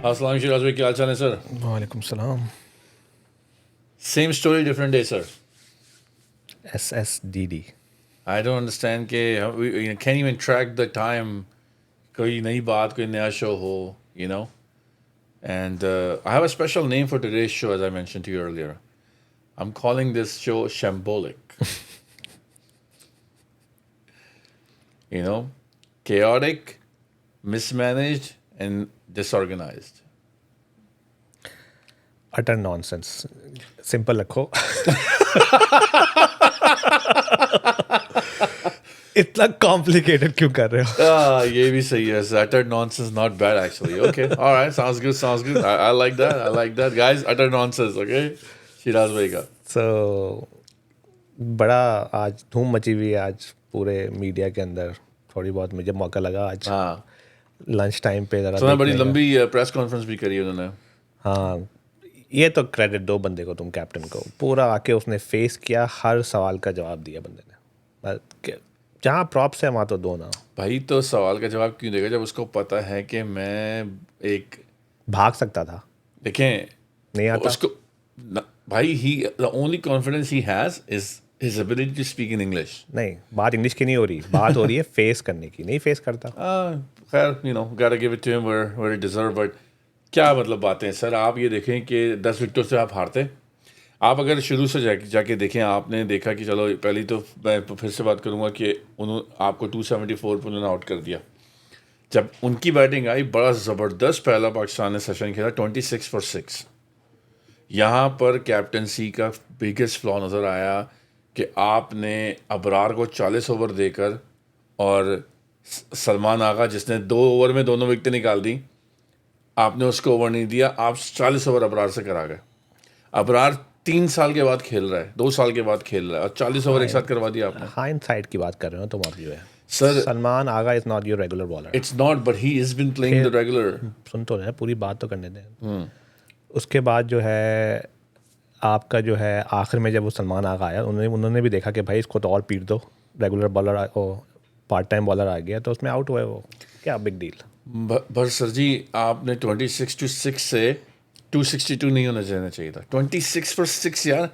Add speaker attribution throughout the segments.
Speaker 1: अस्सलाम शिराज भाई, क्या हाल चाल है सर?
Speaker 2: वालेकुम सलाम।
Speaker 1: Same story different day sir.
Speaker 2: SSDD।
Speaker 1: I don't understand के can even track the time. कोई नई बात, कोई नया शो हो, you know. And I have a special name for today's show as I mentioned to you earlier. I am calling this show shambolic. You know, chaotic, mismanaged, and disorganized.
Speaker 2: Utter nonsense. Simple रखो। इतना complicated क्यों कर रहे हो?
Speaker 1: ये भी सही है. Utter nonsense, not bad actually. Okay, all right, sounds good, sounds good. I like that. I like that, guys. Utter nonsense. Okay, Siraj भाई का.
Speaker 2: So, बड़ा आज धूम मची हुई है आज पूरे मीडिया के अंदर। थोड़ी बहुत मुझे मौका लगा आज
Speaker 1: हाँ,
Speaker 2: लंच टाइम पे ज़रा
Speaker 1: तो बड़ी
Speaker 2: देखने का।
Speaker 1: लंबी प्रेस कॉन्फ्रेंस भी करी है उन्होंने.
Speaker 2: हाँ, ये तो क्रेडिट दो बंदे को, तुम कैप्टन को। पूरा आके उसने फेस किया, हर सवाल का जवाब दिया बंदे ने। जहाँ प्रॉप्स है वहाँ तो दो ना।
Speaker 1: भाई तो सवाल का जवाब क्यों देगा जब उसको पता है कि मैं एक,
Speaker 2: भाग सकता था,
Speaker 1: देखें
Speaker 2: नहीं आता।
Speaker 1: उसको भाई, ही the only confidence he has is his ability to speak in English.
Speaker 2: नहीं, बात इंग्लिश की नहीं हो रही, बात हो रही है फेस करने की। नहीं फेस करता।
Speaker 1: खैर, you know, gotta give it to him where he deserve. But क्या मतलब बातें हैं सर? आप ये देखें कि 10 विकेटों से आप हारते. आप अगर शुरू से जाके देखें, आपने देखा कि चलो, पहली तो मैं फिर से बात करूंगा कि उन्होंने आपको 274 पर उन्होंने आउट कर दिया. जब उनकी बैटिंग आई, बड़ा ज़बरदस्त पहला पाकिस्तान ने सेशन खेला 26 for 6. यहाँ पर कैप्टनसी का बिगेस्ट फ्लॉ नज़र आया कि आपने अबरार को 40 ओवर देकर, और सलमान आगा जिसने 2 ओवर में दोनों विकेटें निकाल दी, आपने उसको ओवर नहीं दिया. आप 40 ओवर अबरार से करा गए. अबरार 3 साल के बाद खेल रहा है, 2 साल के बाद खेल रहा है, और 40 ओवर एक साथ करवा दिया आपने.
Speaker 2: हाइंडसाइट की बात कर रहे हो तुम अब जो है।
Speaker 1: Sir,
Speaker 2: Salman Agha is not your regular bowler.
Speaker 1: It's not, but he is been playing the regular.
Speaker 2: सुन तो रहे, पूरी बात तो करने दें। उसके बाद जो है आपका जो है आखिर में जब वो सलमान आगा आया, उन्होंने भी देखा कि भाई इसको तो और पीट दो, regular bowler part time bowler आ गया, तो उसमें आउट हुआ है वो, क्या बिग डील।
Speaker 1: पर सर जी, आपने 26 to 6 से 262 नहीं होना चाहिए था. 26 for 6 यार,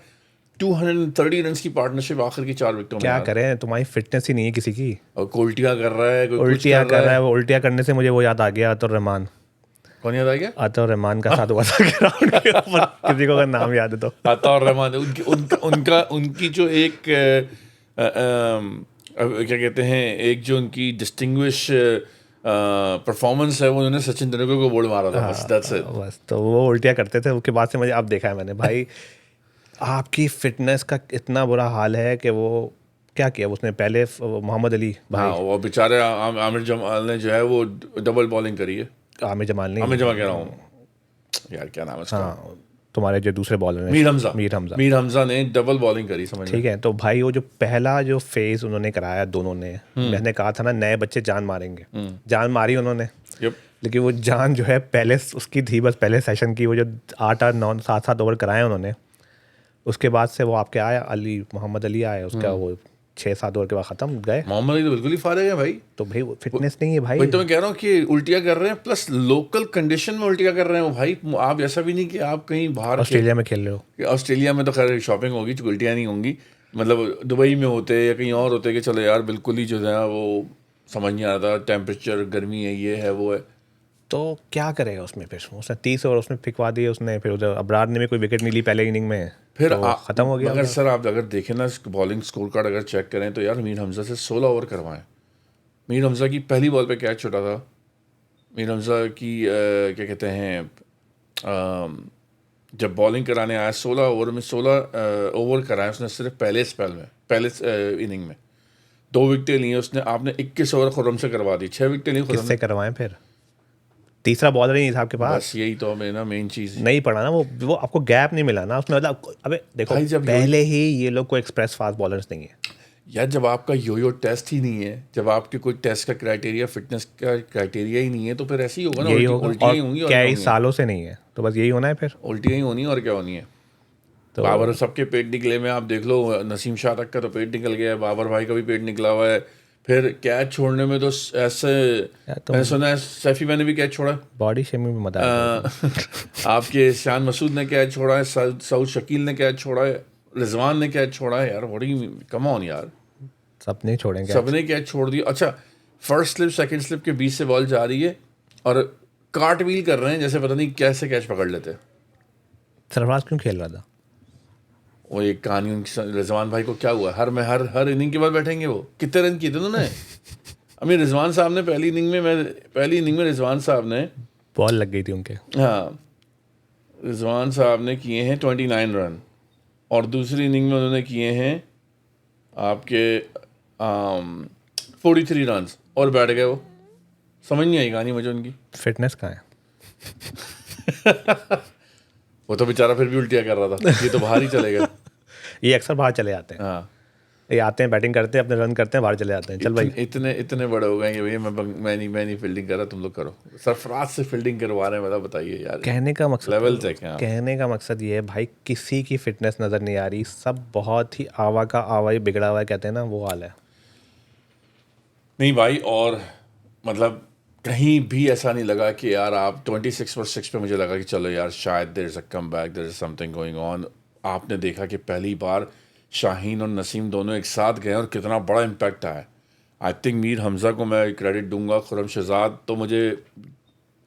Speaker 1: 230 रन की पार्टनरशिप आखिर की 4 विकेटों में.
Speaker 2: क्या
Speaker 1: यार,
Speaker 2: करें, तुम्हारी फिटनेस ही नहीं है किसी की।
Speaker 1: और कोई उल्टियाँ कर रहा है, कोई कुछ
Speaker 2: उल्टियाँ कर रहा है वो। उल्टियाँ करने से मुझे वो याद आ गया, अतुर रहमान।
Speaker 1: कौन याद आ गया?
Speaker 2: अतुर रहमान का साथ हुआ था ग्राउंड के ऊपर। किसी को अगर नाम याद है तो
Speaker 1: अताउर रहमान. उनकी जो एक क्या कहते हैं, एक जो उनकी डिस्टिंग्विश परफॉर्मेंस है, वो उन्होंने सचिन तेंदुलकर को बोर्ड मारा था. बस दैट्स इट.
Speaker 2: बस तो वो उल्टियाँ करते थे। उसके बाद से मुझे अब देखा है मैंने, भाई आपकी फिटनेस का इतना बुरा हाल है कि वो क्या किया उसने पहले, मोहम्मद अली
Speaker 1: हाँ,
Speaker 2: भाई,
Speaker 1: वो बेचारे आमिर जमाल ने जो है वो डबल बॉलिंग करी है.
Speaker 2: आमिर जमाल नहीं,
Speaker 1: आमिर जमाल कह रहा हूँ यार, क्या नाम है उसका?
Speaker 2: हाँ, तुम्हारे जो दूसरे बॉलर हैं,
Speaker 1: मीर हमजा.
Speaker 2: मीर हमजा।
Speaker 1: ने डबल बॉलिंग करी, समझ
Speaker 2: ठीक है, तो भाई वो जो पहला जो फेज उन्होंने कराया दोनों ने, मैंने कहा था ना नए बच्चे जान मारेंगे, जान मारी उन्होंने.
Speaker 1: Yep.
Speaker 2: लेकिन वो जान जो है पहले उसकी थी, बस पहले सेशन की, वो जो 8 9 7 ओवर कराए उन्होंने. उसके बाद से वो आपके आया मोहम्मद अली आया, उसका वो 6 7 ओवर के बाद ख़त्म गए.
Speaker 1: मोहम्मद अली तो बिल्कुल ही फारे है भाई.
Speaker 2: तो भाई वो फिटनेस नहीं है भाई.
Speaker 1: भाई तो मैं कह रहा हूँ कि उल्टियाँ कर रहे हैं, प्लस लोकल कंडीशन में उल्टियाँ कर रहे हैं वो भाई. आप ऐसा भी नहीं कि आप कहीं बाहर
Speaker 2: ऑस्ट्रेलिया में खेल रहे हो.
Speaker 1: ऑस्ट्रेलिया में तो खैर शॉपिंग होगी, उल्टियाँ नहीं होंगी. मतलब दुबई में होते या कहीं और होते कि चलो यार बिल्कुल ही जो है वो समझ नहीं आ रहा था, टेम्परेचर, गर्मी है, ये है, वो है.
Speaker 2: तो क्या करेगा उसमें? फिर उसने 30 ओवर उसमें फिकवा दिए उसने. फिर उधर अबरार ने भी कोई विकेट नहीं ली पहले इनिंग में,
Speaker 1: फिर
Speaker 2: तो ख़त्म हो गया.
Speaker 1: मगर सर आप अगर देखें ना बॉलिंग स्कोर कार्ड अगर चेक करें तो यार मीर हमजा से 16 ओवर करवाएं. मीर हमजा की पहली बॉल पे कैच छोटा था. मीर हमजा की क्या कहते हैं, जब बॉलिंग कराने आया 16 ओवर में 16 ओवर कराए उसने सिर्फ पहले स्पेल में, पहले इनिंग में 2 विकेटें ली उसने. आपने 21 ओवर खुर्रम से करवा दी, 6 विकेटें ली खुर्रम
Speaker 2: किससे करवाएं? फिर तीसरा बॉलर ही नहीं था आपके पास.
Speaker 1: बस यही तो हमें ना मेन चीज़
Speaker 2: नहीं पड़ा ना वो आपको गैप नहीं मिला ना उसमें. मतलब अबे देखो,
Speaker 1: भाई जब
Speaker 2: पहले ही ये लोग को एक्सप्रेस फास्ट बॉलर्स नहीं है
Speaker 1: यार. जब आपका यो टेस्ट ही नहीं है, जब आपके कोई टेस्ट का क्राइटेरिया, फिटनेस का क्राइटेरिया ही नहीं है, तो फिर ऐसे ही होगा ना.
Speaker 2: यही होगा.
Speaker 1: उल्टियाँ ही होंगी,
Speaker 2: और कई सालों से नहीं है, तो बस यही होना है. फिर
Speaker 1: उल्टियाँ ही होनी है, और क्या होनी है.
Speaker 2: तो
Speaker 1: बाबर सबके पेट निकले में आप देख लो, नसीम शाह तक का तो पेट निकल गया है, बाबर भाई का भी पेट निकला हुआ है, फिर कैच छोड़ने में तो ऐसे मैंने सुना है सैफी मैंने भी कैच छोड़ा है।
Speaker 2: बॉडी शेमिंग में मत आया।
Speaker 1: आपके शान मसूद ने कैच छोड़ा है, सऊद शकील ने कैच छोड़ा है, रिजवान ने कैच छोड़ा है। यार बड़ी कम ऑन यार,
Speaker 2: सबने छोड़ेंगे।
Speaker 1: सबने कैच छोड़ दिया। अच्छा, फर्स्ट स्लिप सेकंड स्लिप के बीच से बॉल जा रही है और कार्ट व्हील कर रहे हैं जैसे पता नहीं कैसे कैच पकड़ लेते।
Speaker 2: सरफराज क्यों खेल रहा था?
Speaker 1: वो एक कहानी रिजवान भाई को क्या हुआ, हर इनिंग के बाद बैठेंगे। वो कितने रन किए थे उन्होंने? अभी रिजवान साहब ने पहली इनिंग में रिजवान साहब ने
Speaker 2: बॉल लग गई थी उनके।
Speaker 1: हाँ, रिजवान साहब ने किए हैं 29 रन और दूसरी इनिंग में उन्होंने किए हैं आपके 43 रन और बैठ गए। वो समझ नहीं आई कहानी मुझे उनकी।
Speaker 2: फिटनेस कहाँ है?
Speaker 1: वो तो बेचारा फिर भी उल्टियाँ कर रहा था, ये तो बाहर ही चले गए।
Speaker 2: ये अक्सर बाहर चले जाते हैं।
Speaker 1: हाँ,
Speaker 2: ये आते हैं, बैटिंग करते हैं, अपने रन करते हैं, बाहर चले जाते हैं। चल भाई,
Speaker 1: इतने बड़े हो गए कि भैया मैं नहीं फील्डिंग कर रहा, तुम लोग करो। सरफराज से फील्डिंग करवा रहे हैं, मतलब बताइए यार।
Speaker 2: कहने का मकसद
Speaker 1: लेवल चेक है।
Speaker 2: कहने का मकसद ये है भाई, किसी की फिटनेस नज़र नहीं आ रही, सब बहुत ही आवा का आवा ही बिगड़ा हुआ है, कहते हैं ना, वो हाल है।
Speaker 1: नहीं भाई, और मतलब कहीं भी ऐसा नहीं लगा कि यार आप 26/6 पे मुझे लगा कि चलो यार शायद there is a comeback, there is something going on. आपने देखा कि पहली बार शाहीन और नसीम दोनों एक साथ गए और कितना बड़ा इम्पैक्ट आया। आई थिंक मीर हमज़ा को मैं क्रेडिट दूंगा। खुरम शहजाद तो मुझे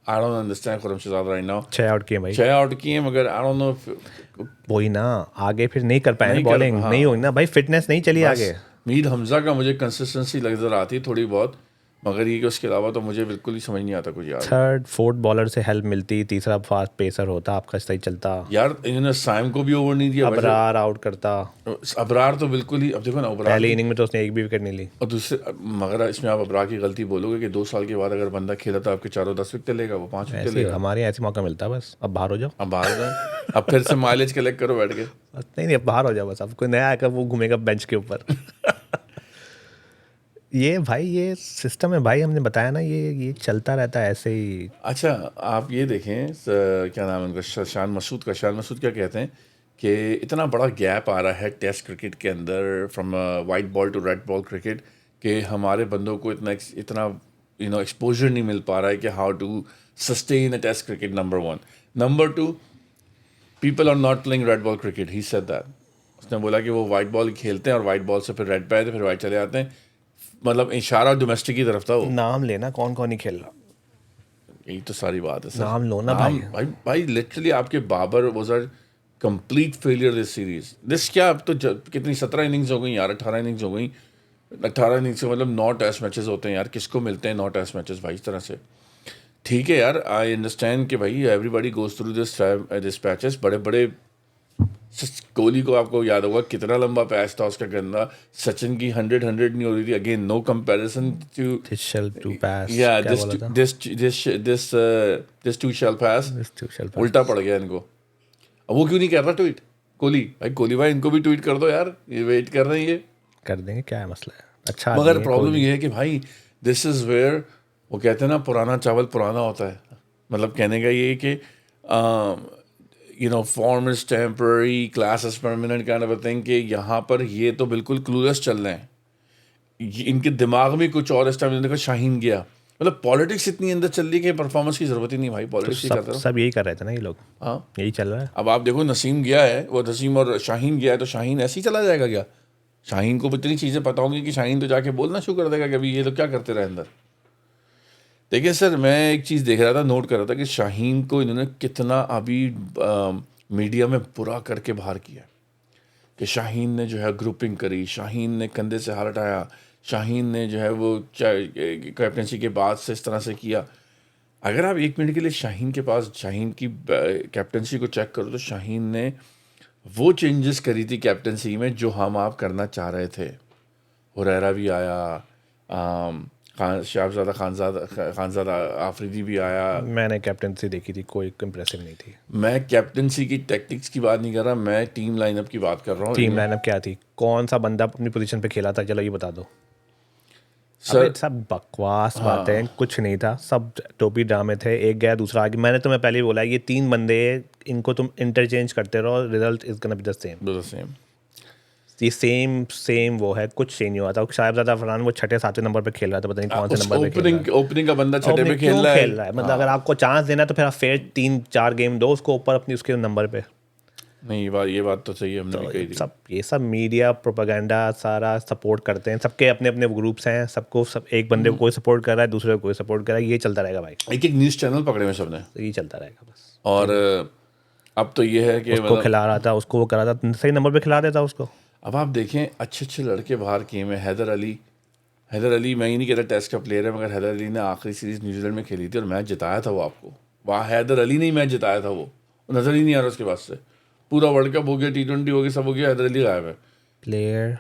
Speaker 1: I don't understand Khurram Shahzad right now.
Speaker 2: 6 out किए भाई,
Speaker 1: 6 आउट किए मगर आई डोंट नो।
Speaker 2: वही ना, आगे फिर नहीं कर पाए,
Speaker 1: नहीं कर-
Speaker 2: बॉलिंग
Speaker 1: हाँ।
Speaker 2: नहीं हुई ना भाई, फिटनेस नहीं चली आगे।
Speaker 1: मीर हमज़ा का मुझे कंसिस्टेंसी नज़र आती है थोड़ी बहुत, मगर ये कि उसके अलावा तो मुझे बिल्कुल ही समझ नहीं आता कुछ यार।
Speaker 2: थर्ड फोर्थ बॉलर से हेल्प मिलती, तीसरा फास्ट पेसर होता, आपका सही चलता।
Speaker 1: यार इन्होंने साइम को भी ओवर नहीं दिया।
Speaker 2: अबरार आउट करता,
Speaker 1: अबरार तो बिल्कुल ही, अब देखो ना अबरार
Speaker 2: पहली इनिंग में तो उसने एक भी विकेट नहीं ली।
Speaker 1: और दूसरे, मगर इसमें आप अबरार की गलती बोलोगे कि 2 साल के बाद अगर बंदा खेला तो आपके 4-10 विकेट लेगा, वो 5 विकेट
Speaker 2: ऐसे
Speaker 1: लेगा।
Speaker 2: हमारे यहाँ ऐसे मौका मिलता है, बस अब बाहर हो जाओ।
Speaker 1: अब बाहर जाए, अब फिर से माइलेज कलेक्ट करो बैठ के।
Speaker 2: बस नहीं, अब बाहर हो जाओ, बस अब कोई नया आएगा वो घूमेगा बेंच के ऊपर। ये भाई, ये सिस्टम है भाई, हमने बताया ना, ये चलता रहता है ऐसे ही।
Speaker 1: अच्छा, आप ये देखें क्या नाम है उनका, शान मसूद क्या कहते हैं कि इतना बड़ा गैप आ रहा है टेस्ट क्रिकेट के अंदर from white ball to red ball cricket कि हमारे बंदों को इतना एक्सपोजर नहीं मिल पा रहा है कि how to sustain a test cricket. Number 1, number 2, people are not playing red ball cricket, he said that. उसने बोला कि वो वाइट बॉल खेलते हैं और वाइट बॉल से फिर रेड पे आए थे, फिर वाइट चले जाते हैं। मतलब इशारा डोमेस्टिक की तरफ था वो।
Speaker 2: नाम लेना, कौन कौन नहीं खेल रहा,
Speaker 1: यही तो सारी बात है सर।
Speaker 2: नाम लो ना भाई।
Speaker 1: भाई लिटरली आपके Babar was a complete failure this series. This क्या, अब तो कितनी 17 इनिंग्स हो गई यार, 18 इनिंग्स हो गई। 18 इनिंग्स से मतलब 9 टेस्ट मैचेस होते हैं यार, किसको मिलते हैं 9 टेस्ट मैचेस भाई इस तरह से? ठीक है यार, आई अंडरस्टैंड कि भाई everybody goes through this patches. बड़े बड़े कोहली को आपको याद होगा कितना लंबा पैच था उसका गंदा। सचिन की 100 नहीं हो रही थी। Again no comparison to
Speaker 2: This shall to pass,
Speaker 1: या
Speaker 2: क्या बोला था?
Speaker 1: This too shall pass.
Speaker 2: This too shall pass।
Speaker 1: उल्टा पड़ गया इनको। अब वो क्यों नहीं कर रहा ट्वीट? कोहली भाई इनको भी ट्वीट कर दो यार, ये वेट कर रहे हैं ये।
Speaker 2: कर देंगे, क्या है मसला है, अच्छा
Speaker 1: मगर
Speaker 2: आदमी है
Speaker 1: प्रॉब्लम
Speaker 2: कोहली।
Speaker 1: ये है कि भाई दिस इज़ वेयर वो कहते हैं ना, पुराना चावल पुराना होता है। मतलब कहने का ये कि form is temporary, class is permanent kind of a thing, कि यहाँ पर ये तो बिल्कुल क्लूलेस चल रहे हैं। इनके दिमाग में कुछ और। इस टाइम देखो शाहीन गया, मतलब पॉलिटिक्स इतनी अंदर चल रही है कि परफॉर्मेंस की जरूरत ही नहीं भाई, पॉलिटिक्स ही करते रहो।
Speaker 2: सब यही कर रहे थे ना ये लोग,
Speaker 1: हाँ,
Speaker 2: यही चल रहा है।
Speaker 1: अब आप देखो नसीम गया है, वो नसीम और शाहीन गया है, तो शाहीन ऐसे ही चला जाएगा क्या? शाहीन को इतनी चीज़ें पता होंगी कि शाहीन तो जाके बोलना शुरू कर देगा कि अभी ये तो क्या करते रहे अंदर। देखिए सर, मैं एक चीज़ देख रहा था, नोट कर रहा था कि शाहीन को इन्होंने कितना अभी मीडिया में बुरा करके बाहर किया कि शाहीन ने जो है ग्रुपिंग करी, शाहीन ने कंधे से हाथ हटाया, शाहीन ने जो है वो कैप्टनसी के बाद से इस तरह से किया। अगर आप 1 मिनट के लिए शाहीन के पास शाहीन की कैप्टनसी को चेक करो तो शाहीन ने वो चेंजेस करी थी कैप्टनसी में जो हम आप करना चाह रहे थे। हुरैरा भी आया, खानज़ादा आफरीदी भी आया।
Speaker 2: मैंने कैप्टनसी देखी थी, कोई इम्प्रेसिव नहीं थी।
Speaker 1: मैं कैप्टनसी की टैक्टिक्स की बात नहीं कर रहा, मैं टीम लाइनअप की बात कर रहा हूँ।
Speaker 2: टीम लाइनअप क्या थी, कौन सा बंदा अपनी पोजीशन पे खेला था, चलो ये बता दो।
Speaker 1: सर
Speaker 2: सब बकवास बातें, कुछ नहीं था, सब टोपी ड्रामे थे, एक गया दूसरा आगे। मैंने तुम्हें पहले ही बोला, ये 3 बंदे, इनको तुम इंटरचेंज करते रहो, result is gonna be the same.
Speaker 1: do the same।
Speaker 2: ये सेम वो है, कुछ चेंज नहीं हुआ था। साहिबजादा फरहान वो 6-7 नंबर पे खेल रहा था, पता नहीं कौन से नंबर पे खेल रहा है।
Speaker 1: ओपनिंग का बंदा छठे पे
Speaker 2: Opening
Speaker 1: खेल
Speaker 2: क्यों
Speaker 1: रहा है।
Speaker 2: खेल रहा है? मतलब अगर आपको चांस देना है तो फिर आप फेयर 3-4 गेम दो उसको ऊपर अपनी उसके नंबर पे।
Speaker 1: नहीं, ये बात तो सही है, हमने भी कही थी।
Speaker 2: ये सब मीडिया प्रोपेगेंडा सारा सपोर्ट करते हैं, सबके अपने अपने ग्रुप्स हैं, सबको सब एक बंदे को कोई सपोर्ट कर रहा है, दूसरे को कोई सपोर्ट कर रहा है, ये चलता रहेगा भाई,
Speaker 1: एक न्यूज़ चैनल पकड़े हुए सबने।
Speaker 2: ये चलता रहेगा बस।
Speaker 1: और अब तो ये है कि
Speaker 2: उसको खिला रहा था, उसको वो करा था, सही नंबर पे खिला देता उसको।
Speaker 1: अब आप देखें अच्छे लड़के बाहर किए में। हैदर अली, मैं ही नहीं कहता टेस्ट का प्लेयर है, मगर हैदर अली ने आखिरी सीरीज न्यूजीलैंड में खेली थी और मैच जिताया था वो आपको। वहाँ हैदर अली ने ही मैच जिताया था, वो नज़र ही नहीं आ रहा उसके पास से। पूरा वर्ल्ड कप हो गया, T20 हो गया, सब हो गया, हैदर अली गायब है।
Speaker 2: प्लेयर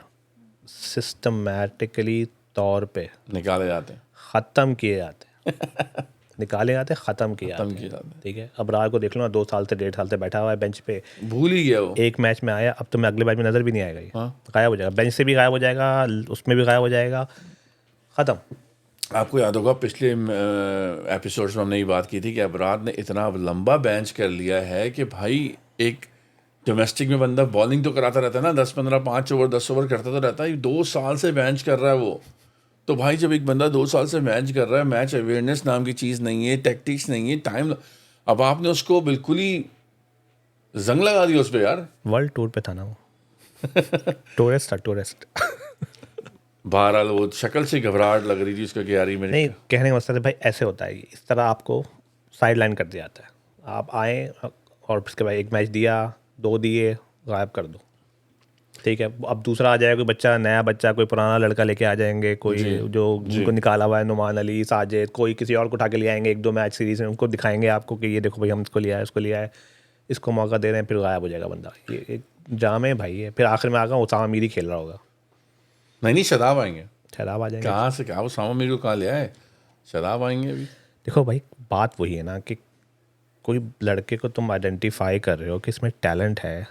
Speaker 2: सिस्टमैटिकली तौर पे
Speaker 1: निकाले जाते हैं,
Speaker 2: ख़त्म किए जाते हैं निकाले जाते, ख़त्म किए जाते हैं। ठीक है, अबरार को देख लो ना, 2 साल से 1.5 साल से बैठा हुआ है बेंच पे,
Speaker 1: भूल ही गया वो।
Speaker 2: एक मैच में आया, अब तो मैं अगले मैच में नज़र भी नहीं आएगा, ये
Speaker 1: हाँ।
Speaker 2: गायब हो जाएगा, बेंच से भी गायब हो जाएगा, उसमें भी गायब हो जाएगा, ख़त्म।
Speaker 1: आपको याद होगा पिछले एपिसोड्स में हमने ये बात की थी कि अबरार ने इतना लंबा बेंच कर लिया है कि भाई एक डोमेस्टिक में बंदा बॉलिंग तो कराता रहता है ना, 10-15 5 ओवर 10 ओवर करता तो रहता है, 2 साल से बेंच कर रहा है वो। तो भाई जब एक बंदा 2 साल से मैच कर रहा है, मैच अवेयरनेस नाम की चीज़ नहीं है, टैक्टिक्स नहीं है, टाइम, अब आपने उसको बिल्कुल ही जंग लगा दिया उस पर यार।
Speaker 2: वर्ल्ड टूर पे था ना वो टूरिस्ट
Speaker 1: बहरहाल वो शक्ल से घबराहट लग रही थी उसका कि यार ये मेरे
Speaker 2: नहीं, कहने का मतलब है भाई ऐसे होता है, इस तरह आपको साइड लाइन कर दिया जाता है, आप आए और उसके बाद एक मैच दिया, 2 दिए, गायब कर दो, ठीक है। अब दूसरा आ जाएगा कोई बच्चा, नया बच्चा, कोई पुराना लड़का लेके आ जाएंगे, कोई जो उनको निकाला हुआ है, नुमान अली, साजिद, कोई किसी और को उठा के ले आएंगे 1-2 मैच सीरीज में, उनको दिखाएंगे आपको कि ये देखो भाई हम इसको लिया है, इसको लिया है, इसको मौका दे रहे हैं, फिर गायब हो जाएगा बंदा। ये एक जाम है भाई, ये फिर आखिर में आकर उसामा मीर ही खेल रहा होगा।
Speaker 1: नहीं, शराब आएंगे,
Speaker 2: शराब आ जाएंगे
Speaker 1: कहाँ से, वो सामा मीर को कहाँ ले आए, शराब आएंगे अभी।
Speaker 2: देखो भाई, बात वही है ना कि कोई लड़के को तुम आइडेंटिफाई कर रहे हो कि इसमें टैलेंट है,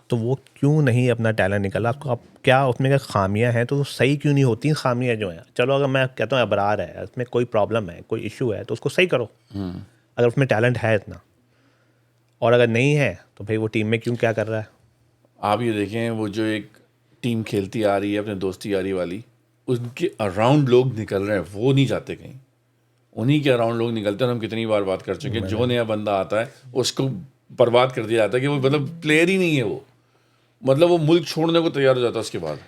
Speaker 2: तो वो क्यों नहीं अपना टैलेंट निकाला, आपको अब क्या उसमें क्या खामियां हैं, तो सही क्यों नहीं होती खामियां जो हैं। चलो अगर मैं कहता हूँ अबरार है, उसमें कोई प्रॉब्लम है, कोई इशू है, तो उसको सही करो, अगर उसमें टैलेंट है इतना, और अगर नहीं है तो भाई वो टीम में क्यों क्या कर रहा है।
Speaker 1: आप ये देखें, वो जो एक टीम खेलती आ रही है अपने दोस्ती यारी वाली, उनके अराउंड लोग निकल रहे हैं, वो नहीं जाते कहीं, उन्हीं के अराउंड लोग निकलते हैं। और हम कितनी बार बात कर चुके हैं, जो नया बंदा आता है उसको बर्बाद कर दिया जाता है कि वो मतलब प्लेयर ही नहीं है, वो मतलब वो मुल्क छोड़ने को तैयार हो जाता है उसके बाद।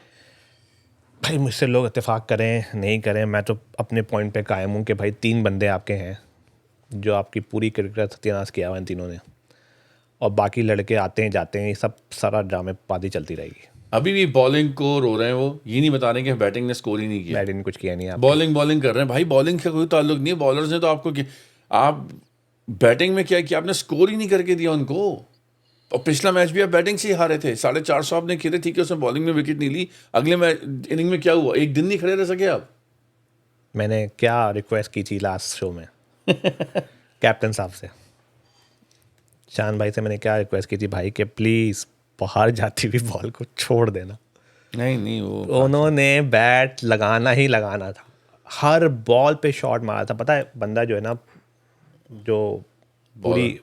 Speaker 2: भाई मुझसे लोग इत्तेफाक करें नहीं करें, मैं तो अपने पॉइंट पे कायम हूँ कि भाई 3 बंदे आपके हैं जो आपकी पूरी क्रिकेट सत्यानाश किया हुआ इन तीनों ने, और बाकी लड़के आते हैं जाते हैं, ये सब सारा ड्रामेबाजी चलती रहेगी।
Speaker 1: अभी भी बॉलिंग को रो रहे हैं, वो ये नहीं बता रहे कि बैटिंग ने स्कोर ही नहीं किया।
Speaker 2: बैटिंग ने कुछ किया नहीं, आप
Speaker 1: बॉलिंग कर रहे हैं भाई, बॉलिंग का कोई ताल्लुक नहीं है, बॉलर्स ने तो आपको आप बैटिंग में क्या किया, आपने स्कोर ही नहीं करके दिया उनको। और पिछला मैच भी आप बैटिंग से ही हारे थे, 450 आपने खेले, ठीक है, उसमें बॉलिंग में विकेट नहीं ली, अगले मैच इनिंग में क्या हुआ, एक दिन नहीं खड़े रह सके आप।
Speaker 2: मैंने क्या रिक्वेस्ट की थी लास्ट शो में कैप्टन साहब से, शान भाई से मैंने क्या रिक्वेस्ट की थी भाई कि प्लीज़ बाहर जाती हुई बॉल को छोड़ देना।
Speaker 1: नहीं वो
Speaker 2: उन्होंने बैट लगाना ही लगाना था, हर बॉल पे शॉट मारा था। पता है बंदा जो है ना, जो पूरी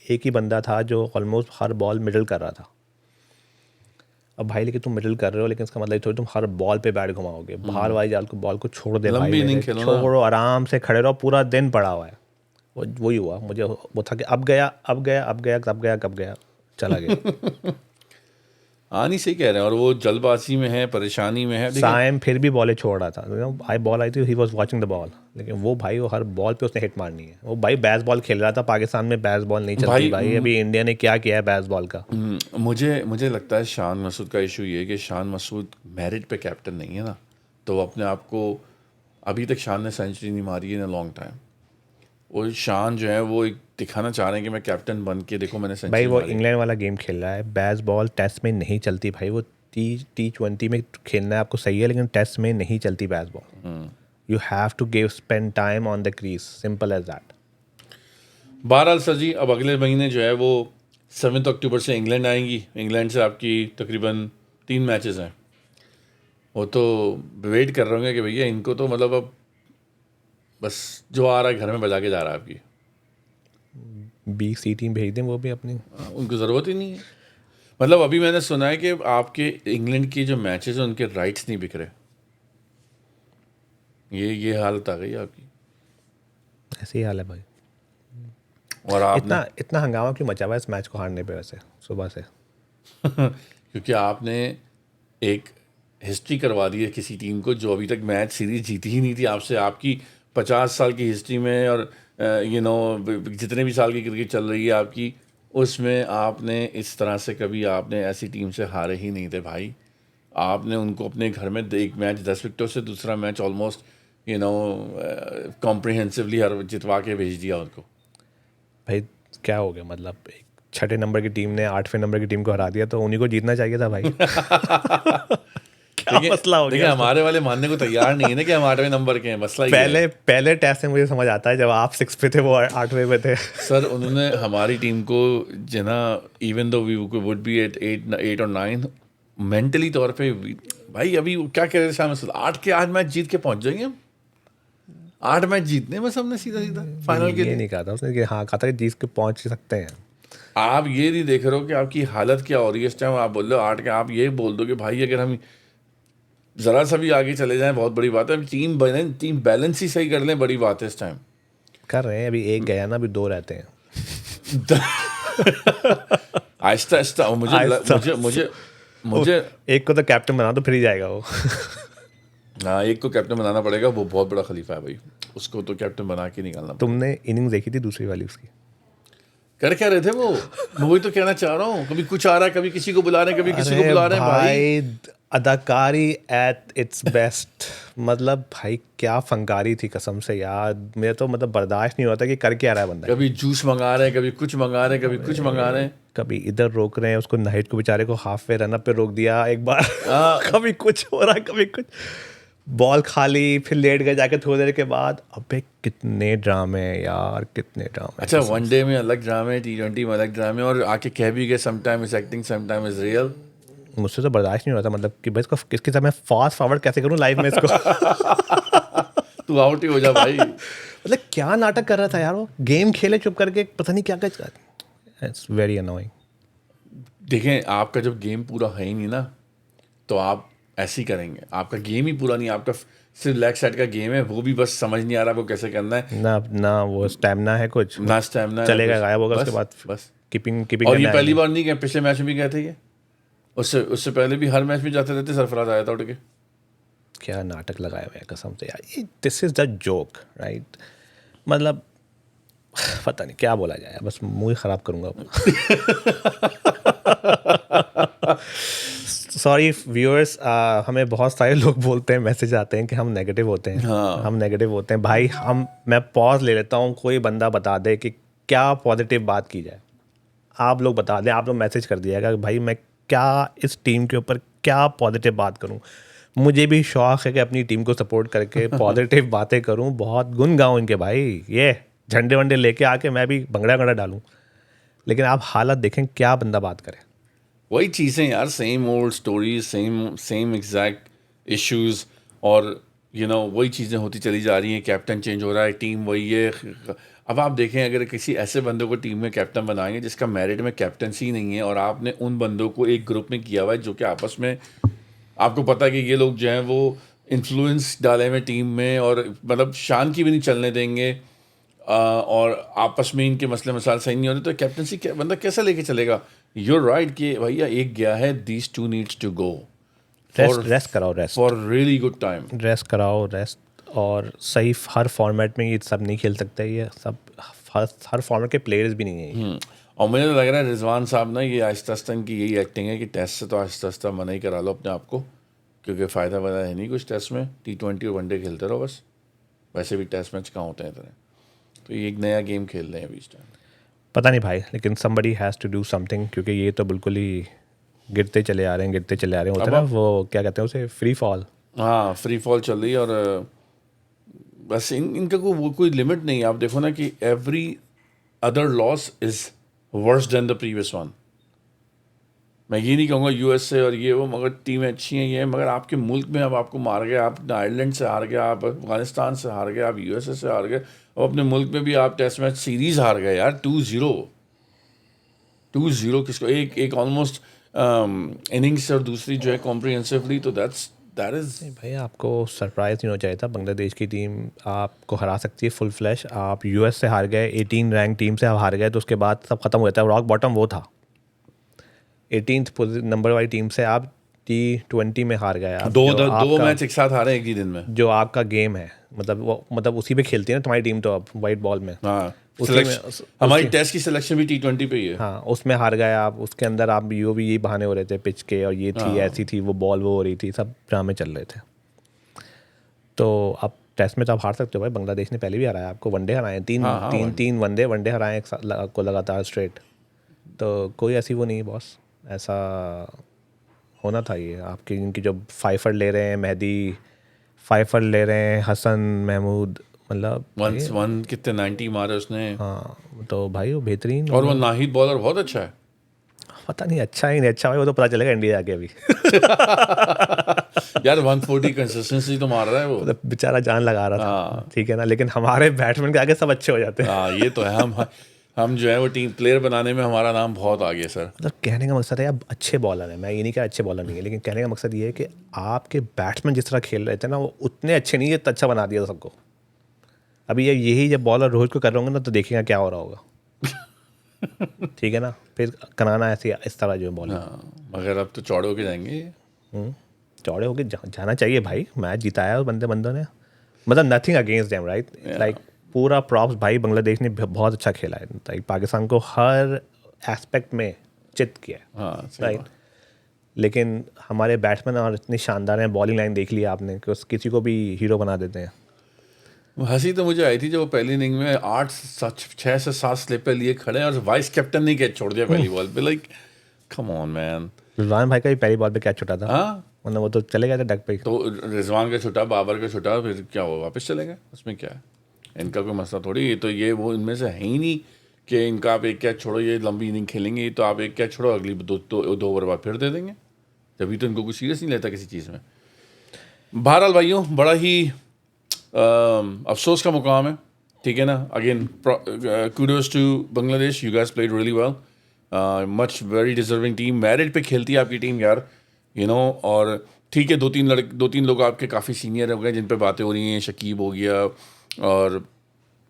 Speaker 2: एक ही बंदा था जो ऑलमोस्ट हर बॉल मिडल कर रहा था। अब भाई लेकिन तुम मिडल कर रहे हो, लेकिन इसका मतलब थोड़ी तुम हर बॉल पे बैट घुमाओगे, बाहर वाली जाल को बॉल को छोड़ दे भाई,
Speaker 1: लंबी इनिंग
Speaker 2: मेरे
Speaker 1: खेलो ना।
Speaker 2: छोड़ो, आराम से खड़े रहो, पूरा दिन पड़ा हुआ है। वही हुआ मुझे, वो था कि अब गया चला गया।
Speaker 1: हाँ, नहीं सही कह रहे हैं, और वो जल्दबाजी में है, परेशानी में है।
Speaker 2: साइम फिर भी बॉलें छोड़ रहा था, आई बॉल आई थी, he was watching the ball, लेकिन वो भाई वो हर बॉल पे उसने हिट मारनी है। वो भाई बैस बॉल खेल रहा था, पाकिस्तान में बैस बॉल नहीं चलती भाई अभी इंडिया ने क्या किया है बैस बॉल का।
Speaker 1: मुझे लगता है शान मसूद का इशू ये है कि शान मसूद मेरिट पे कैप्टन नहीं है ना, तो वो अपने आप को, अभी तक शान ने सेंचुरी नहीं मारी है इन लॉन्ग टाइम। वो शान जो है वो एक दिखाना चाह रहे हैं कि मैं कैप्टन बन के देखो मैंने सेंचुरी
Speaker 2: भाई वो
Speaker 1: मारी।
Speaker 2: इंग्लैंड वाला गेम खेल रहा है, बैस बॉल टेस्ट में नहीं चलती भाई, वो T20 में खेलना है आपको सही है, लेकिन टेस्ट में नहीं चलती Bazball. You have to give spend time on the crease, simple as that.
Speaker 1: बहरहाल सर जी, अब अगले महीने जो है वो 7 अक्टूबर से इंग्लैंड आएंगी। इंग्लैंड से आपकी तकरीबन 3 मैचेस हैं। वो तो वेट कर रहे होंगे कि भैया इनको तो मतलब अब बस जो आ रहा है घर में बजा के जा रहा है आपकी।
Speaker 2: B-C टीम भेज दें वो भी अपनी।
Speaker 1: उनको ज़रूरत ही नहीं है। मतलब अभी मैंने सुना है कि आपके इंग्लैंड की जो मैचेस हैं उनके राइट्स नहीं बिक रहे, ये हालत आ गई आपकी।
Speaker 2: ऐसे ही हाल है भाई।
Speaker 1: और आपने
Speaker 2: इतना इतना हंगामा क्यों मचा हुआ है इस मैच को हारने पे वैसे सुबह से?
Speaker 1: क्योंकि आपने एक हिस्ट्री करवा दी है किसी टीम को जो अभी तक मैच सीरीज जीती ही नहीं थी आपसे, आपकी 50 साल की हिस्ट्री में, और जितने भी साल की क्रिकेट चल रही है आपकी, उसमें आपने इस तरह से कभी आपने ऐसी टीम से हारे ही नहीं थे भाई। आपने उनको अपने घर में एक मैच 10 विकेटों से, दूसरा मैच ऑलमोस्ट कॉम्प्रिहेंसिवली हर जितवा के भेज दिया उनको।
Speaker 2: भाई क्या हो गया, मतलब एक 6 नंबर की टीम ने 8वें नंबर की टीम को हरा दिया, तो उन्हीं को जीतना चाहिए था भाई। क्या मसला हो
Speaker 1: देखिए
Speaker 2: गया?
Speaker 1: हमारे वाले मानने को तैयार नहीं है ना कि हम 8वें नंबर के हैं, मसला ये है।
Speaker 2: पहले टेस्ट में मुझे समझ आता है, जब आप 6 पे थे वो 8वें पे थे।
Speaker 1: सर उन्होंने हमारी टीम को जना, even though we would be eight 8 और 9, मेंटली तौर पे भाई अभी क्या कह रहे थे शाम 8 मैच जीत के पहुंच जाएंगे हम। 8 मैच जीतने बस हमने सीधा सीधा फाइनल के
Speaker 2: ये
Speaker 1: लिए।
Speaker 2: नहीं कहा था उसने कि हाँ, कहा था कि जीत के पहुंच सकते हैं।
Speaker 1: आप ये नहीं देख रहे हो कि आपकी हालत क्या हो रही है इस टाइम। आप बोल रहे हो 8 के, आप ये बोल दो कि भाई अगर हम ज़रा सा भी आगे चले जाएं बहुत बड़ी बात है। टीम बैलेंस ही सही कर लें, बड़ी बात है इस टाइम।
Speaker 2: कर रहे हैं, अभी एक गया ना, अभी 2 रहते हैं।
Speaker 1: आहिस्ता आहिस्ता मुझे
Speaker 2: एक को तो कैप्टन बना, तो फिर ही जाएगा वो।
Speaker 1: हाँ, एक को कैप्टन बनाना पड़ेगा, वो बहुत बड़ा खलीफा है भाई, उसको तो कैप्टन बना के निकालना पड़ेगा।
Speaker 2: तुमने इनिंग्स देखी थी दूसरी वाली उसकी?
Speaker 1: कर क्या रहे थे वो? मैं वही तो कहना चाह रहा हूँ, कभी कुछ आ रहा है, कभी किसी को बुला रहे हैं, कभी किसी को बुला रहे हैं भाई।
Speaker 2: अदाकारी एट इट्स बेस्ट। मतलब भाई क्या फंकारी थी कसम से यार, मेरे तो मतलब बर्दाश्त नहीं होता कि कर क्या रहा है बंदा।
Speaker 1: कभी जूस मंगा रहे हैं, कभी कुछ मंगा रहे हैं, कभी कुछ मंगा रहे हैं।
Speaker 2: कभी इधर रोक रहे हैं उसको, नाहिद को बेचारे को हाफ वे रन अप पे रोक दिया एक बार। कभी कुछ हो रहा है, कभी कुछ, बॉल खाली, फिर लेट गए जाके थोड़ी देर के बाद। अबे कितने ड्रामे यार, कितने ड्रामे।
Speaker 1: अच्छा, वनडे में अलग ड्रामे, T20 में अलग ड्रामे, और आके कह भी गए sometime is acting sometime is real.
Speaker 2: मुझसे तो बर्दाश्त नहीं होता, मतलब कि भाई इसको किसके साथ मैं फास्ट फॉरवर्ड कैसे करूं लाइफ में इसको।
Speaker 1: तू आउट ही हो जा भाई।
Speaker 2: मतलब क्या नाटक कर रहा था यार वो, गेम खेले चुप करके, पता नहीं क्या क्या। It's very annoying.
Speaker 1: देखें, आपका जब गेम पूरा है ही नहीं ना, तो आप ऐसे ही करेंगे। आपका गेम ही पूरा नहीं, आपका सिर्फ लेग साइड का गेम है, वो भी बस समझ नहीं आ रहा वो कैसे करना है।
Speaker 2: ना वो स्टैमिना है कुछ,
Speaker 1: ना स्टैमिना,
Speaker 2: चलेगा गायब होगा उसके बाद।
Speaker 1: बस
Speaker 2: कीपिंग
Speaker 1: और ये पहली बार नहीं गए, पिछले मैच में भी गए थे ये, उससे पहले भी हर मैच में जाते रहते, सरफराज आया था उठ के।
Speaker 2: क्या नाटक लगाया हुआ है कसम से यार, this is the joke right. मतलब पता नहीं क्या बोला जाए, बस मुंह ख़राब करूँगा। सॉरी व्यूअर्स, हमें बहुत सारे लोग बोलते हैं, मैसेज आते हैं कि हम नेगेटिव होते हैं।
Speaker 1: हाँ।
Speaker 2: हम नेगेटिव होते हैं भाई। मैं पॉज ले लेता हूँ, कोई बंदा बता दे कि क्या पॉजिटिव बात की जाए। आप लोग बता दें, आप लोग मैसेज कर दिएगा कि भाई मैं क्या इस टीम के ऊपर क्या पॉजिटिव बात करूं। मुझे भी शौक़ है कि अपनी टीम को सपोर्ट करके पॉजिटिव बातें करूं, बहुत गुन गाऊं इनके भाई, ये झंडे वंडे लेके आके मैं भी भंगड़ा डालूं। लेकिन आप हालत देखें, क्या बंदा बात करे।
Speaker 1: वही चीज़ें यार, same old stories, same exact issues, और वही चीज़ें होती चली जा रही हैं। कैप्टन चेंज हो रहा है, टीम वही है। अब आप देखें, अगर किसी ऐसे बंदे को टीम में कैप्टन बनाएंगे जिसका मेरिट में कैप्टनसी नहीं है, और आपने उन बंदों को एक ग्रुप में किया हुआ है जो कि आपस में आपको पता है कि ये लोग जो हैं वो इन्फ्लुएंस डाले हुए टीम में, और मतलब शान की भी नहीं चलने देंगे, और आपस में इनके मसले मसाइल सही नहीं होते, तो कैप्टनसी बंदा कैसा लेके चलेगा। यूर राइट कि भैया एक गया है, these two needs to go.
Speaker 2: Rest कराओ, rest
Speaker 1: for really good time,
Speaker 2: rest कराओ, रेस्ट। और सही हर फॉर्मेट में ये सब नहीं खेल सकते, ये सब हर फॉर्मेट के प्लेयर्स भी नहीं है।
Speaker 1: और मुझे तो लग रहा है रिजवान साहब ना, ये आहिस्ता आहिस्ता इनकी यही एक्टिंग है कि टेस्ट से तो आहिस्ता आहिस्ता मना ही करा लो अपने आप को, क्योंकि फ़ायदा वायदा है नहीं कुछ टेस्ट में। T20 और वनडे खेलते रहो बस, वैसे भी टेस्ट मैच कहाँ होते हैं इतने। तो ये एक नया गेम खेल रहे हैं अभी इस टाइम।
Speaker 2: पता नहीं भाई, लेकिन somebody has to do something, क्योंकि ये तो बिल्कुल ही गिरते चले आ रहे हैं होता है ना, वो क्या कहते हैं उसे, फ्री फॉल।
Speaker 1: हाँ, फ्री फॉल चल रही है, और बस इनका कोई लिमिट नहीं है। आप देखो ना कि every other laws is worse than the previous one. मैं ये नहीं कहूँगा US से और ये वो, मगर टीमें अच्छी हैं ये, मगर आपके मुल्क में अब आपको मार गए, आप आयरलैंड से हार गए, आप अफगानिस्तान से हार गए, आप USA से हार गए, और अपने मुल्क में भी आप टेस्ट मैच सीरीज़ हार गए यार। 2-0 किसको, एक ऑलमोस्ट इनिंग्स और दूसरी जो है कॉम्प्रिहेंसिवली, तो दैट इज
Speaker 2: भाई आपको सरप्राइज नहीं होना चाहिए था। बांग्लादेश की टीम आपको हरा सकती है फुल फ्लैश। आप यूएस से हार गए, 18 रैंक टीम से आप हार गए, तो उसके बाद सब खत्म हो जाता है। रॉक बॉटम वो था, 18th नंबर वाली टीम से आप T20 में हार गए। आप जो
Speaker 1: दो
Speaker 2: आपका
Speaker 1: मैच एक साथ हारे एक ही दिन में।
Speaker 2: जो आपका गेम है, मतलब उसी पे खेलती है ना तुम्हारी टीम, तो अब वाइट बॉल में
Speaker 1: हाँ,
Speaker 2: उसी में
Speaker 1: हमारी टेस्ट की सिलेक्शन भी T20 पे ही है।
Speaker 2: हाँ उसमें हार गए आप। उसके अंदर आप यो भी यही बहाने हो रहे थे पिच के, और ये थी ऐसी थी, वो बॉल वो हो रही थी, सब ड्रामे चल रहे थे। तो आप टेस्ट में तो आप हार सकते हो भाई। बांग्लादेश ने पहले भी हराया आपको, वनडे हराए हैं, तीन वनडे हराए हैं आपको लगातार स्ट्रेट। तो कोई ऐसी वो नहीं बॉस, ऐसा होना था। ये आपकी इनकी जो फाइफर ले रहे हैं, मेहदी फाइफर ले रहे हैं, हसन महमूद, मतलब
Speaker 1: वन कितने 90 मारे उसने।
Speaker 2: हाँ तो भाई वो बेहतरीन।
Speaker 1: और वो नाहिद बॉलर बहुत अच्छा है।
Speaker 2: पता नहीं अच्छा ही नहीं अच्छा भाई, वो तो पता चलेगा इंडिया आके अभी।
Speaker 1: यार 140 कंसिस्टेंसी तो मार रहा है वो।
Speaker 2: तो बेचारा जान लगा रहा था, ठीक है ना, लेकिन हमारे बैट्समैन के आगे सब अच्छे हो जाते हैं।
Speaker 1: हाँ ये तो है। हम जो है वो टीम प्लेयर बनाने में हमारा नाम बहुत आगे सर।
Speaker 2: मतलब कहने का मकसद है आप अच्छे बॉलर हैं, मैं ये नहीं कहा अच्छे बॉलर नहीं है, लेकिन कहने का मकसद ये है कि आपके बैट्समैन जिस तरह खेल रहे थे ना, वो उतने अच्छे नहीं है जितना अच्छा बना दिया सबको। अभी यही जब बॉलर रोहित को कर रहे होंगे ना, तो देखिएगा क्या हो रहा होगा। ठीक है ना, फिर कराना ऐसे इस तरह जो बॉलर।
Speaker 1: हाँ, मगर अब तो चौड़े होके जाएंगे।
Speaker 2: चौड़े होके जाना चाहिए भाई। मैच जिताया उस बंदों ने, मतलब nothing against them, right. Like पूरा प्रॉप्स भाई, बांग्लादेश ने बहुत अच्छा खेला है। लाइक पाकिस्तान को हर एस्पेक्ट में चित किया है,
Speaker 1: हाँ
Speaker 2: राइट। लेकिन हमारे बैट्समैन और इतनी शानदार हैं, बॉलिंग लाइन देख लिया आपने कि किसी को भी हीरो बना देते हैं।
Speaker 1: हंसी तो मुझे आई थी जब वो पहली इनिंग में 6 से 7 स्लिपर लिए खड़े और वाइस कैप्टन ने कैच छोड़ दिया पहली बॉल पे। Like come on man.
Speaker 2: Rizwan भाई का भी पहली बॉल पे कैच छुटा था,
Speaker 1: हाँ,
Speaker 2: मतलब वो तो चले गए थे डक पे।
Speaker 1: तो रिजवान का छुटा, बाबर का छुटा, फिर क्या हुआ, वापस चले गए। उसमें क्या है, इनका कोई मसला थोड़ी। ये तो वो इनमें से है ही नहीं कि इनका आप एक कैच छोड़ो ये लंबी इनिंग खेलेंगे। तो आप एक कैच छोड़ो, अगली दो ओवर बाद फिर दे देंगे। तभी तो इनको कुछ सीरियस नहीं लेता किसी चीज़ में। बहरहाल भाइयों, बड़ा ही अफसोस का मुकाम है, ठीक है ना। Again kudos to Bangladesh, you guys played really well, much very deserving team. Merit पे खेलती है आपकी टीम यार, यू नो। और ठीक है, दो तीन लोग आपके काफ़ी सीनियर हो गए जिन पे बातें हो रही हैं। शकीब हो गया, और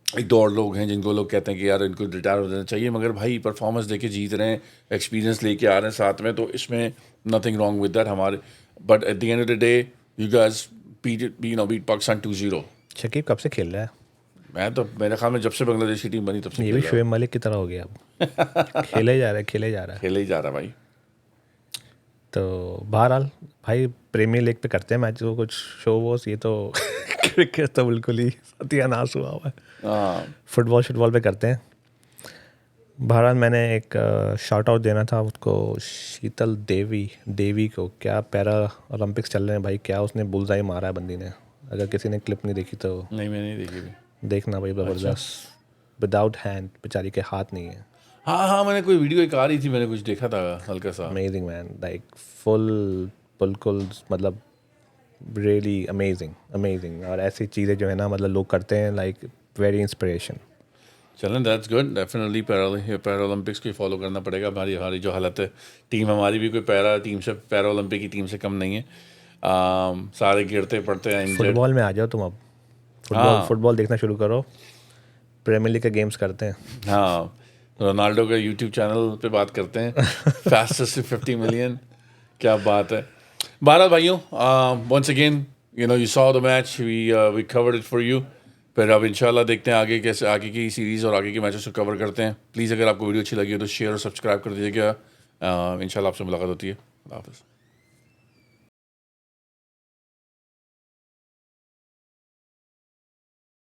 Speaker 1: एक दो और लोग हैं जिनको लोग कहते हैं कि यार इनको रिटायर हो जाना चाहिए। मगर भाई परफॉर्मेंस देके जीत रहे हैं, एक्सपीरियंस लेके आ रहे हैं साथ में, तो इसमें नथिंग रॉन्ग विद दैट हमारे। But at the end of the day you guys beat Pakistan 2-0।
Speaker 2: Shakib कब से खेल रहा है?
Speaker 1: मैं तो, मेरे ख्याल में जब से बांग्लादेश की टीम बनी तब से
Speaker 2: ये भी शोएब मलिक की तरह हो गया अब। खेले जा रहा है
Speaker 1: खेले ही जा रहा है भाई।
Speaker 2: तो बहरहाल भाई, प्रीमियर लीग पे करते हैं मैच को कुछ शो वोस। ये तो क्रिकेट तो बिल्कुल ही सत्यानाश हुआ हुआ है। फुटबॉल पे करते हैं। बहरहाल मैंने एक शॉर्ट आउट देना था उसको, शीतल देवी को। क्या पैरा ओलंपिक्स चल रहे हैं भाई, क्या उसने बुलजाई मारा है बंदी ने। अगर किसी ने क्लिप नहीं देखी तो
Speaker 1: नहीं, मैंने नहीं देखी भी।
Speaker 2: देखना भाई, ज़बरदस्त। विदाउट हैंड, बेचारी के हाथ नहीं है।
Speaker 1: हाँ, मैंने कोई वीडियो एक आ रही थी, मैंने कुछ देखा था हल्का सा।
Speaker 2: अमेजिंग मैन, लाइक फुल बिल्कुल, मतलब रियली अमेजिंग। और ऐसी चीज़ें जो है ना, मतलब लोग करते हैं, लाइक वेरी इंस्पिरेशन।
Speaker 1: चलें, that's good. Definitely para Olympics को फॉलो करना पड़ेगा। हमारी जो हालत है, टीम हमारी भी कोई पैरा ओलंपिक की टीम से कम नहीं है। सारे गिरते पड़ते हैं, इंजर्ड।
Speaker 2: फुटबॉल में आ जाओ तुम अब, फुटबॉल देखना शुरू करो, प्रीमियर लीग के गेम्स करते हैं।
Speaker 1: हाँ, रोनाल्डो का यूट्यूब चैनल पे बात करते हैं। फास्टेस्ट टू 50 मिलियन, क्या बात है। बहरहाल भाइयों, once again you saw the match, we covered it for you. फिर अब इंशाल्लाह देखते हैं आगे की सीरीज़ और आगे के मैचेस को कवर करते हैं। प्लीज़ अगर आपको वीडियो अच्छी लगी हो तो शेयर और सब्सक्राइब कर दीजिएगा। इंशाल्लाह आपसे मुलाकात होती है। अल्लाह हाफ़िज़।